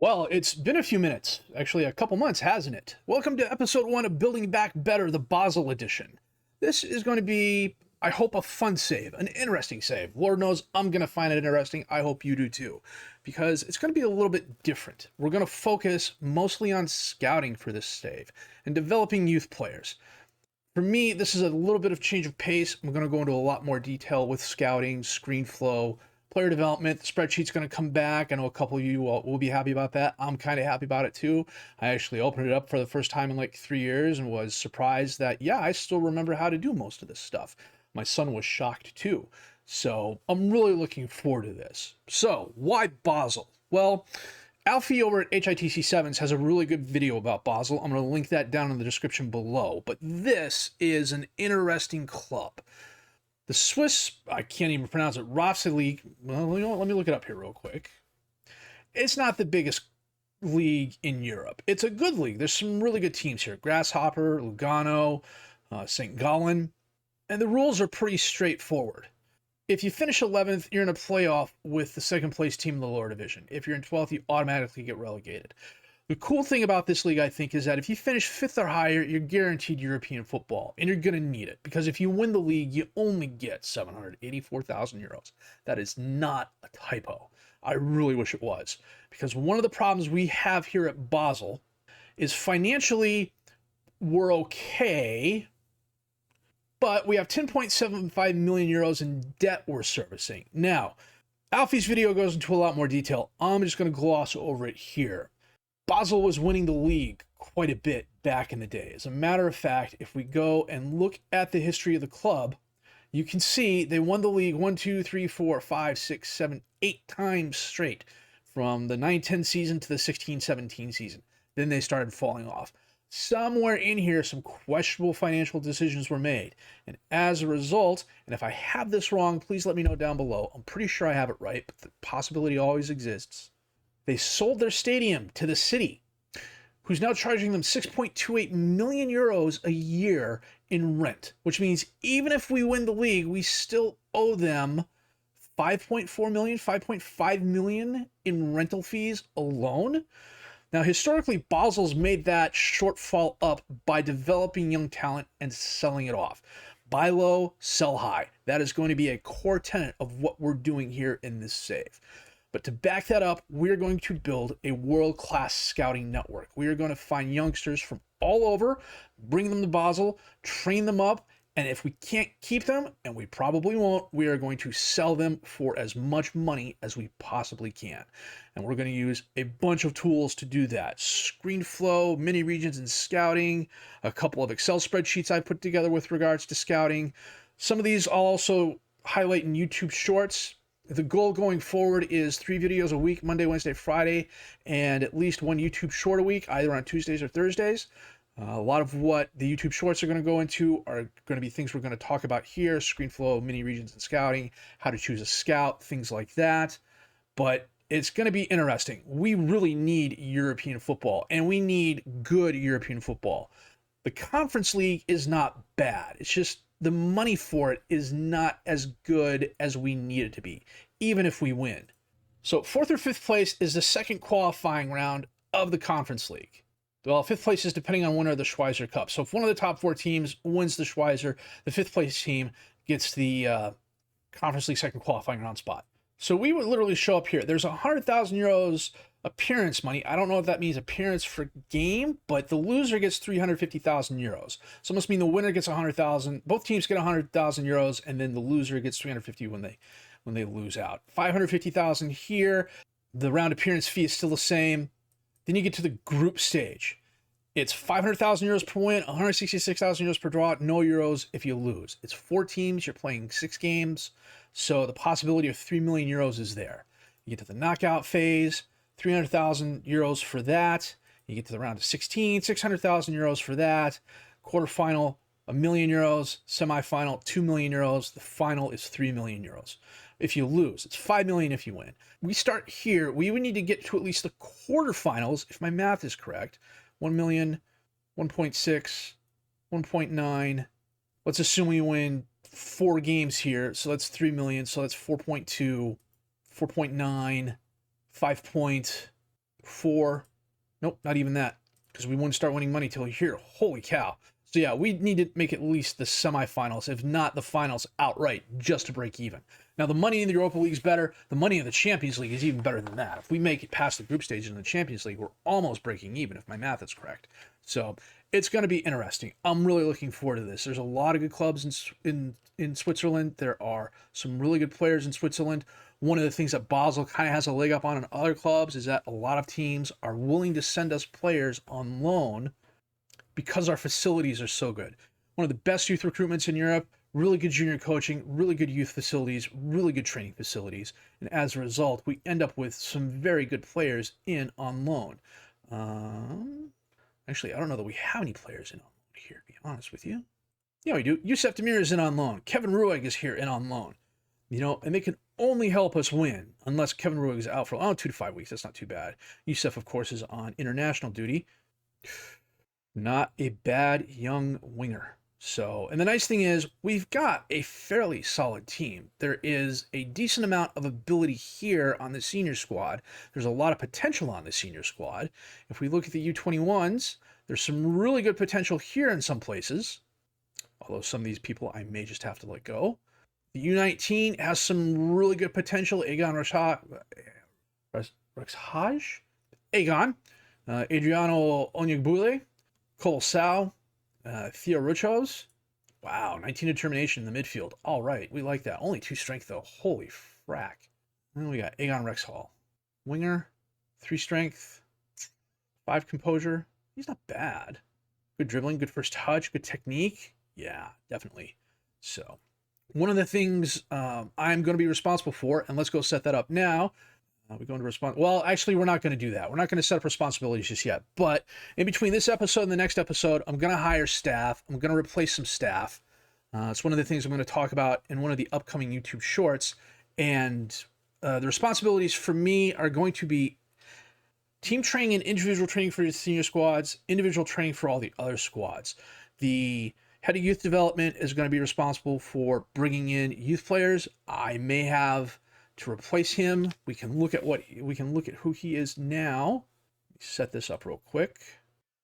Well, it's been a few minutes, actually a couple months, hasn't it? Welcome to episode 1 of Building Back Better, the Basel edition. This is going to be, I hope, a fun save, an interesting save. Lord knows I'm going to find it interesting. I hope you do too, because it's going to be a little bit different. We're going to focus mostly on scouting for this save and developing youth players. For me, this is a little bit of change of pace. I'm going to go into a lot more detail with scouting, screen flow, player development. The spreadsheet's going to come back. I know a couple of you will be happy about that. I'm kind of happy about it too. I actually opened it up for the first time in like 3 years and was surprised that, yeah, I still remember how to do most of this stuff. My son was shocked too. So I'm really looking forward to this. So why Basel? Well, Alfie over at HITC7s has a really good video about Basel. I'm going to link that down in the description below. But this is an interesting club. The Swiss, I can't even pronounce it, ROFSA League, well, you know what, let me look it up here real quick. It's not the biggest league in Europe. It's a good league. There's some really good teams here. Grasshopper, Lugano, St. Gallen. And the rules are pretty straightforward. If you finish 11th, you're in a playoff with the second place team in the lower division. If you're in 12th, you automatically get relegated. The cool thing about this league, I think, is that if you finish 5th or higher, you're guaranteed European football, and you're going to need it, because if you win the league, you only get 784,000 euros. That is not a typo. I really wish it was, because one of the problems we have here at Basel is financially we're okay, but we have 10.75 million euros in debt we're servicing. Now, Alfie's video goes into a lot more detail. I'm just going to gloss over it here. Basel was winning the league quite a bit back in the day. As a matter of fact, if we go and look at the history of the club, you can see they won the league 1, 2, 3, 4, 5, 6, 7, 8 times straight from the 9-10 season to the 16-17 season. Then they started falling off. Somewhere in here, some questionable financial decisions were made. And as a result, and if I have this wrong, please let me know down below. I'm pretty sure I have it right, but the possibility always exists. They sold their stadium to the city, who's now charging them 6.28 million euros a year in rent, which means even if we win the league, we still owe them 5.4 million, 5.5 million in rental fees alone. Now, historically, Basel's made that shortfall up by developing young talent and selling it off. Buy low, sell high. That is going to be a core tenet of what we're doing here in this save. But to back that up, we're going to build a world-class scouting network. We are going to find youngsters from all over, bring them to Basel, train them up, and if we can't keep them, and we probably won't, we are going to sell them for as much money as we possibly can. And we're going to use a bunch of tools to do that. Screen flow, mini regions and scouting, a couple of Excel spreadsheets I put together with regards to scouting. Some of these I'll also highlight in YouTube Shorts. The goal going forward is 3 videos a week, Monday, Wednesday, Friday, and at least 1 YouTube short a week, either on Tuesdays or Thursdays. A lot of what the YouTube shorts are going to go into are going to be things we're going to talk about here: screen flow, mini regions and scouting, how to choose a scout, things like that. But it's going to be interesting. We really need European football, and we need good European football. The Conference League is not bad. It's just the money for it is not as good as we need it to be, even if we win. So 4th or 5th place is the second qualifying round of the Conference League. Well, 5th place is depending on winner of the Schweizer Cup. So if one of the top 4 teams wins the Schweizer, the 5th place team gets the Conference League second qualifying round spot. So we would literally show up here. There's 100,000 euros appearance money. I don't know if that means appearance for game, but the loser gets 350,000 euros. So it must mean the winner gets 100,000. Both teams get 100,000 euros, and then the loser gets 350 when they lose out. 550,000 here. The round appearance fee is still the same. Then you get to the group stage. It's 500,000 euros per win, 166,000 euros per draw, no euros if you lose. It's 4 teams. You're playing 6 games. So the possibility of 3 million euros is there. You get to the knockout phase, 300,000 euros for that. You get to the round of 16, 600,000 euros for that. Quarterfinal, 1 million euros. Semifinal, 2 million euros. The final is 3 million euros. If you lose, it's 5 million if you win. We start here. We would need to get to at least the quarterfinals, if my math is correct. 1 million, 1.6, 1.9. Let's assume we win 4 games here. So that's 3 million. So that's 4.2, 4.9, 5. 4. Nope, not even that, because we wouldn't start winning money till here. Holy cow. So yeah, we need to make at least the semifinals, if not the finals outright, just to break even. Now, the money in the Europa League is better. The money in the Champions League is even better than that. If we make it past the group stages in the Champions League, we're almost breaking even, if my math is correct. So it's going to be interesting. I'm really looking forward to this. There's a lot of good clubs in Switzerland. There are some really good players in Switzerland. One of the things that Basel kind of has a leg up on in other clubs is that a lot of teams are willing to send us players on loan because our facilities are so good. One of the best youth recruitments in Europe, really good junior coaching, really good youth facilities, really good training facilities. And as a result, we end up with some very good players in on loan. Actually, I don't know that we have any players in on loan here, to be honest with you. Yeah, we do. Yusuf Demir is in on loan. Kevin Rueg is here in on loan. And they can only help us win unless Kevin Rueg is out for 2 to 5 weeks. That's not too bad. Yusuf, of course, is on international duty. Not a bad young winger. So, and the nice thing is we've got a fairly solid team. There is a decent amount of ability here on the senior squad. There's a lot of potential on the senior squad. If we look at the U21s, there's some really good potential here in some places. Although some of these people I may just have to let go. The U19 has some really good potential. Egon Rexhaj? Egon. Adriano Onyegbule. Cole Sau, Theo Ruchos. Wow, 19 determination in the midfield. All right, we like that. Only 2 strength, though. Holy frack. And then we got Egon Rexhall. Winger, 3 strength, 5 composure. He's not bad. Good dribbling, good first touch, good technique. Yeah, definitely. So, one of the things I'm going to be responsible for, and let's go set that up now. We're going to respond. Well, actually, we're not going to do that. We're not going to set up responsibilities just yet. But in between this episode and the next episode, I'm going to hire staff. I'm going to replace some staff. It's one of the things I'm going to talk about in one of the upcoming YouTube shorts. And the responsibilities for me are going to be team training and individual training for the senior squads, individual training for all the other squads. The head of youth development is going to be responsible for bringing in youth players. I may have to replace him. We can look at who he is now. Let me set this up real quick.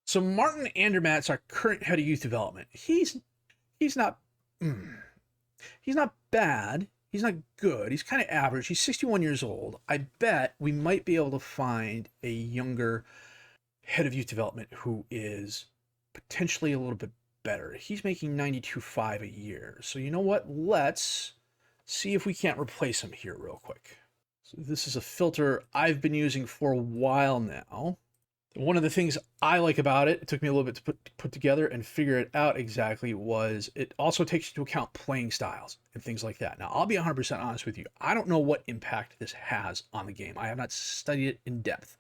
So Martin Andermatt's our current head of youth development. He's not bad. He's not good. He's kind of average. He's 61 years old. I bet we might be able to find a younger head of youth development who is potentially a little bit better. He's making $92,500 a year. So you know what? Let's see if we can't replace him here real quick. So this is a filter I've been using for a while now. One of the things I like about it took me a little bit to put together and figure it out exactly, was it also takes into account playing styles and things like that. Now, I'll be 100% honest with you. I don't know what impact this has on the game. I have not studied it in depth.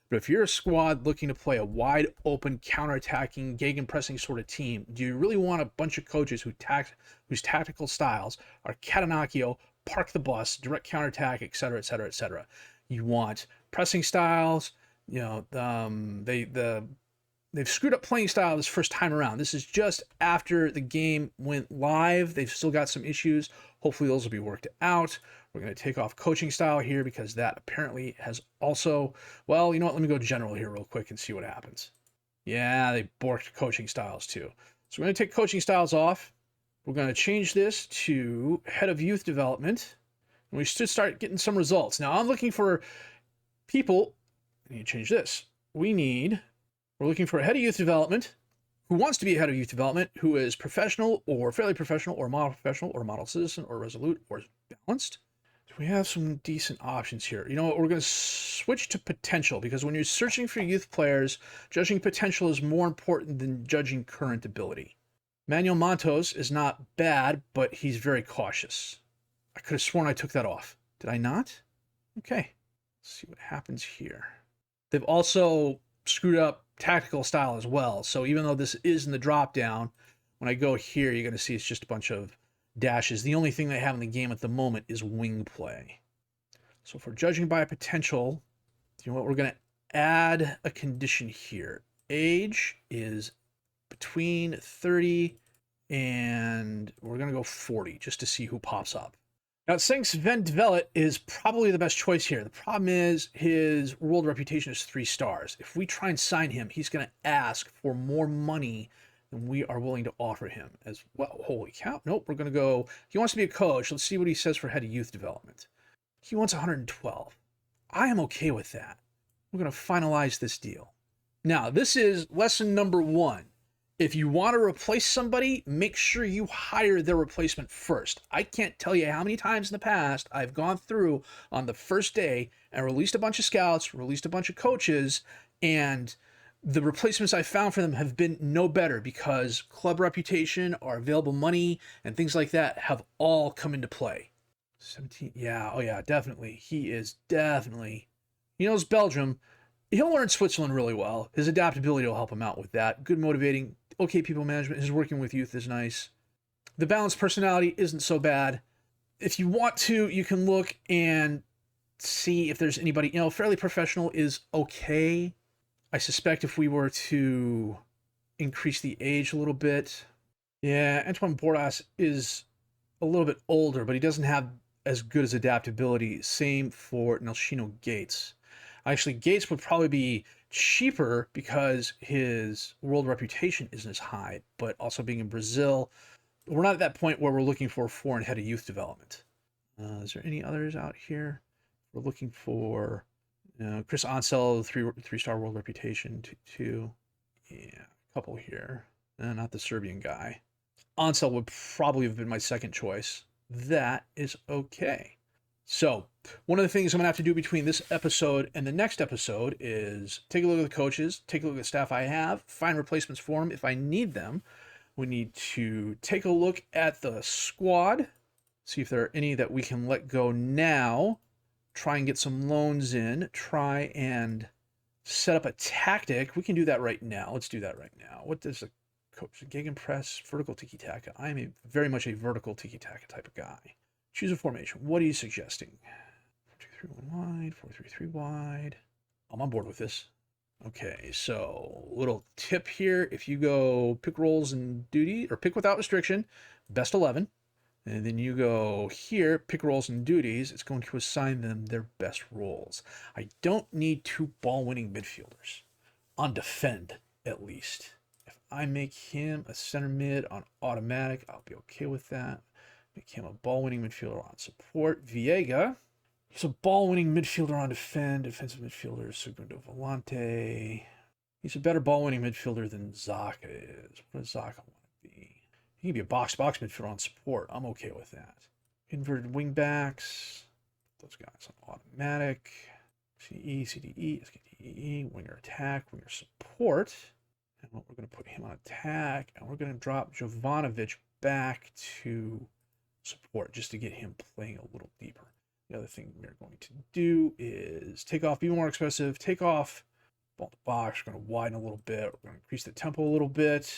But if you're a squad looking to play a wide open, counterattacking, gegenpressing sort of team, do you really want a bunch of coaches whose tactical styles are catenaccio, park the bus, direct counterattack, etc., etc., etc.? You want pressing styles. They've screwed up playing style this first time around. This is just after the game went live. They've still got some issues. Hopefully those will be worked out. We're going to take off coaching style here because that apparently has also, well, you know what? Let me go general here real quick and see what happens. Yeah, they borked coaching styles too. So we're going to take coaching styles off. We're going to change this to head of youth development. And we should start getting some results. Now I'm looking for people. I need to change this. We're looking for a head of youth development who wants to be a head of youth development, who is professional or fairly professional or model citizen or resolute or balanced. So we have some decent options here. You know what? We're going to switch to potential, because when you're searching for youth players, judging potential is more important than judging current ability. Manuel Montos is not bad, but he's very cautious. I could have sworn I took that off. Did I not? Okay. Let's see what happens here. They've also screwed up tactical style as well. So even though this is in the drop down, when I go here, you're going to see it's just a bunch of dashes. The only thing they have in the game at the moment is wing play. So if we're judging by potential, you know what? We're going to add a condition here. Age is between 30 and we're going to go 40 just to see who pops up. Now, saying Sven Dvelet is probably the best choice here. The problem is his world reputation is 3 stars. If we try and sign him, he's going to ask for more money than we are willing to offer him as well. Holy cow. Nope, we're going to go. He wants to be a coach. Let's see what he says for head of youth development. He wants 112. I am okay with that. We're going to finalize this deal. Now, this is lesson number 1. If you want to replace somebody, make sure you hire their replacement first. I can't tell you how many times in the past I've gone through on the first day and released a bunch of scouts, released a bunch of coaches, and the replacements I found for them have been no better because club reputation, our available money, and things like that have all come into play. 17, yeah, oh yeah, definitely. He knows Belgium. He'll learn Switzerland really well. His adaptability will help him out with that. Good motivating. Okay, people management. His working with youth is nice. The balanced personality isn't so bad. If you want to, you can look and see if there's anybody, fairly professional is okay. I suspect if we were to increase the age a little bit. Yeah, Antoine Bordas is a little bit older, but he doesn't have as good as adaptability. Same for Nelshino Gates. Actually, Gates would probably be cheaper because his world reputation isn't as high, but also being in Brazil, we're not at that point where we're looking for a foreign head of youth development. Is there any others out here? We're looking for Chris Ansel, three-star world reputation, two. Yeah, a couple here. Not the Serbian guy. Ansel would probably have been my second choice. That is okay. So, one of the things I'm going to have to do between this episode and the next episode is take a look at the coaches, take a look at the staff I have, find replacements for them if I need them. We need to take a look at the squad, see if there are any that we can let go now, try and get some loans in, try and set up a tactic. We can do that right now. Let's do that right now. What does a coach? Gegenpress, vertical tiki-taka. I'm very much a vertical tiki-taka type of guy. Choose a formation. What are you suggesting? 4-2-3-1 wide, 4-3-3 wide. I'm on board with this. Okay, so little tip here. If you go pick roles and duty, or pick without restriction, best 11, and then you go here, pick roles and duties, it's going to assign them their best roles. I don't need 2 ball-winning midfielders. On defend, at least. If I make him a center mid on automatic, I'll be okay with that. Make him a ball-winning midfielder on support. Viega, he's a ball-winning midfielder on defensive midfielder. Segundo Volante. He's a better ball-winning midfielder than Zaka is. What does Zaka want to be? He can be a box-box midfielder on support. I'm okay with that. Inverted wing-backs. Those guys on automatic. CE, CDE, SKDE, winger attack, winger support. And we're going to put him on attack. And we're going to drop Jovanovic back to support just to get him playing a little deeper. The other thing we're going to do is take off, be more expressive, take off ball to box. We're going to widen a little bit. We're going to increase the tempo a little bit,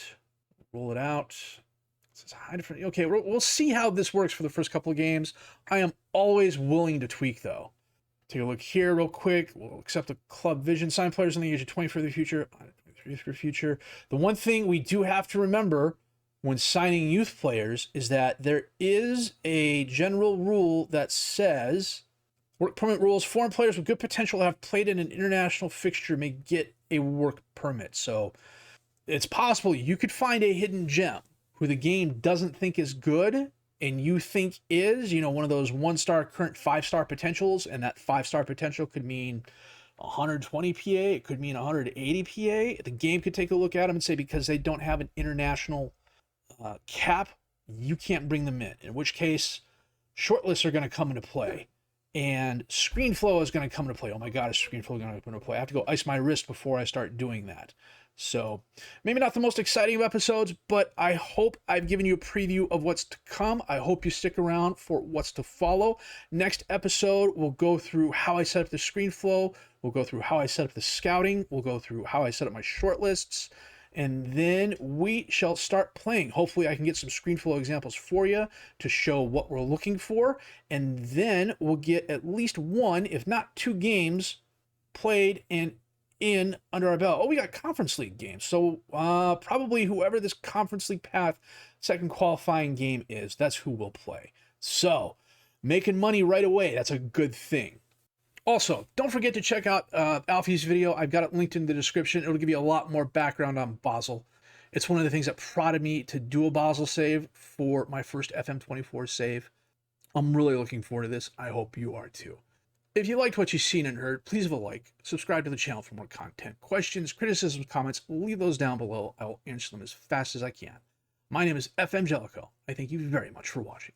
roll it out. It says high different. Okay, we'll see how this works for the first couple of games. I am always willing to tweak though. Take a look here real quick. We'll accept the club vision. Sign players on the age of 20 for the future, 23 for the future. The one thing we do have to remember when signing youth players is that there is a general rule that says work permit rules. Foreign players with good potential to have played in an international fixture may get a work permit. So it's possible you could find a hidden gem who the game doesn't think is good and you think is, one of those 1-star current 5-star potentials, and that 5-star potential could mean 120 PA, it could mean 180 PA. The game could take a look at them and say because they don't have an international cap, you can't bring them in which case shortlists are going to come into play and screen flow is going to come into play. Oh my god, is screen flow going to come into play? I have to go ice my wrist before I start doing that. So maybe not the most exciting of episodes, but I hope I've given you a preview of what's to come. I hope you stick around for what's to follow. Next episode, we'll go through how I set up the screen flow. We'll go through how I set up the scouting. We'll go through how I set up my shortlists. And then we shall start playing. Hopefully I can get some screen flow examples for you to show what we're looking for. And then we'll get at least 1, if not 2 games played and in under our belt. Oh, we got Conference League games. So probably whoever this Conference League path second qualifying game is, that's who we'll play. So Making money right away, that's a good thing. Also, don't forget to check out Alfie's video. I've got it linked in the description. It'll give you a lot more background on Basel. It's one of the things that prodded me to do a Basel save for my first FM24 save. I'm really looking forward to this. I hope you are too. If you liked what you've seen and heard, please leave a like, subscribe to the channel for more content. Questions, criticisms, comments, leave those down below. I will answer them as fast as I can. My name is FM Jellico. I thank you very much for watching.